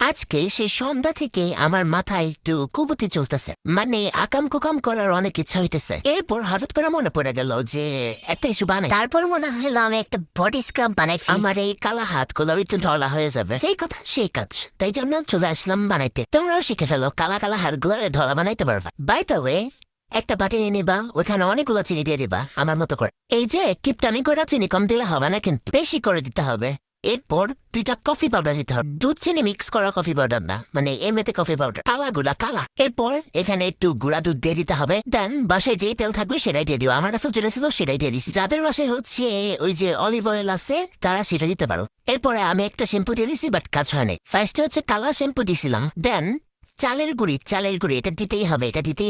আজকে সেই সন্ধ্যা থেকে আমার মাথায় একটু কুবুতি চলতেছে, মানে আকাম কুকাম করার অনেক ইচ্ছা হইতেছে। এরপর হঠাৎ করে মনে পড়ে গেল যে একটা ইস্যু বানাই। তারপর মনে হলো আমি একটা বডি স্ক্রাব বানাই ফেলি। আমার এই কালা হাতগুলো একটু ঢলা হয়ে যাবে, যেই কথা সেই কাজ। তাই জন্য চলে আসলাম বানাইতে। তোমরাও শিখে ফেলো, কালা কালা হাতগুলো ঢলা বানাইতে পারবা। বাই দ্য ওয়ে, একটা বাটি নিয়ে নিবা, ওখানে অনেকগুলো চিনি দিয়ে দিবা আমার মতো করে। এই যে কিপটামি করে চিনি কম দিলে হবে না, কিন্তু বেশি করে দিতে হবে। এরপর 2টা কফি পাউডার দিতে হবে, দুধ চিনি মিক্স করা কফি পাউডার না, মানে এমনিতে কফি পাউডার, কালা গুলা কালা। এরপর এখানে একটু গুঁড়া দুধ দিয়ে দিতে হবে। দেন বাসায় যেই তেল থাকবে সেটাই দিয়ে দিও। আমার কাছে যেটা ছিল সেটাই দিয়ে দিচ্ছি। যাদের বাসায় হচ্ছে ওই যে অলিভ অয়েল আছে তারা সেটা দিতে পারো। এরপরে আমি একটা শ্যাম্পু দিয়ে দিছি, বাট কাজ হয়নি। ফার্স্টে হচ্ছে কালা শ্যাম্পু দিছিলাম, দেন চালের গুঁড়ি এটা দিতেই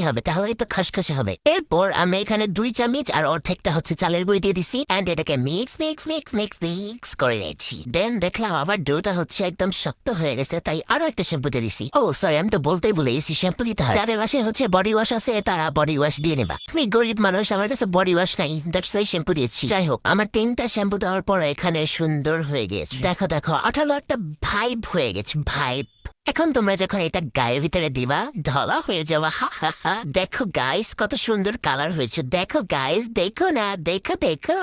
হবে, তাহলেই তো খসখসে হবে। এরপর আমি এখানে 2 চামচ আর অর্ধেকটা হচ্ছে চালের গুঁড়ি দিয়ে দিছি, এন্ড এটাকে মিক্স করে নিয়েছি। দেন দেখলাম আবার ডোটা হচ্ছে একদম শক্ত হয়ে গেছে, তাই আরো একটা শ্যাম্পু দিয়ে দিছি। ও সরি, আমি তো বলতেই ভুলে গেছি, শ্যাম্পু দিতে হয়। যাদের বাসায় হচ্ছে বডি ওয়াশ আছে তারা বডি ওয়াশ দিয়ে নেবা। আমি গরিব মানুষ, আমার কাছে বডি ওয়াশ নাই, দ্যাটস ওয়াই শ্যাম্পু দিয়েছি। যাই হোক, আমার 3টা শ্যাম্পু দেওয়ার পর এখানে সুন্দর হয়ে গেছে। দেখো আঠালো একটা ভাইব হয়ে গেছে, ভাইব। এখন তোমরা যখন এটা গায়ের ভিতরে দিবা, ধলা হয়ে যাওয়া। হা হা হা, দেখো গাইস কত সুন্দর কালার হয়েছে। দেখো গাইস, দেখো না, দেখো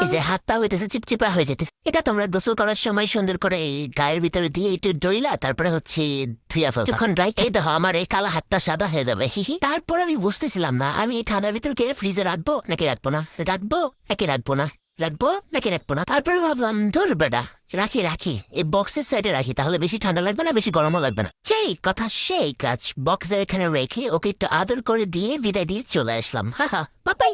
এই যে হাতটা হইতেছে চিপচিপা হয়ে যেতেছে। এটা তোমরা গোসল করার সময় সুন্দর করে এই গায়ের ভিতরে দিয়ে একটু ডইলা তারপরে হচ্ছে ধুইয়া ফেল। যখন রাইট, এই দেখো আমার এই কালা হাতটা সাদা হয়ে যাবে। হিহি। তারপর আমি বুঝতেছিলাম না আমি এই ঠান্ডার ভিতরে গিয়ে ফ্রিজে রাখবো নাকি রাখবো না, রাখবো না। তারপরে ভাবলাম ধর বেটা, রাখি এই বক্সের সাইডে রাখি, তাহলে বেশি ঠান্ডা লাগবে না, বেশি গরমও লাগবে না। সেই কথা সেই কাজ, বক্সের এখানে রেখে ওকে একটু আদর করে দিয়ে বিদায় দিয়ে চলে আসলাম। হা হা, বাবাই।